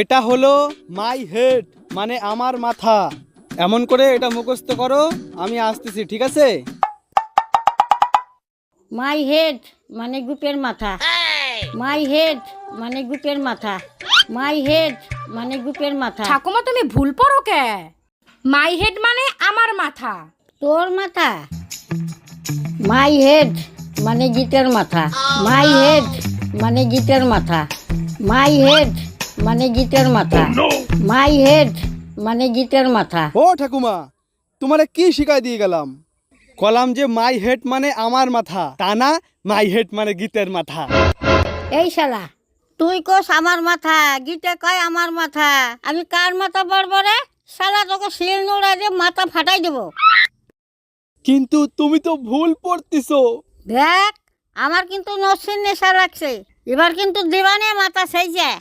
এটা হলো my head মানে আমার মাথা। এমন করে এটা মুখস্থ করো, আমি আসতেছি, ঠিক আছে? মাই হেড মানে গুপের মাথা। মাই হেড মানে গুপের মাথা। মাই হেড মানে গুপের মাথা। ঠাকুমা তুমি ভুল পড়ো কে? মাই হেড মানে আমার মাথা। তোর মাথা? মাই হেড মানে গিটের মাথা। মাই হেড মানে গিটের মাথা। মাই হেড মানে গিটের মাথা। মাই হেড মানে গিটের মাথা। ও ঠাকুমা, তোমারে কি শিখাই দিয়ে গেলাম? কলাম যে মাই হেড মানে আমার মাথা, তা না মাই হেড মানে গীতের মাথা। এই শালা, তুই কোস আমার মাথা, গিটে কয় আমার মাথা। আমি কার মাথা পড়বো রে? শালা তোকে শিল নোড়া দিয়ে মাথা ফাটাই দেবো। কিন্তু তুমি তো ভুল পড়তেছো। দেখ, আমার কিন্তু নসির নেশা লাগছে, এবার কিন্তু দিবানে মাথা সেই যায়।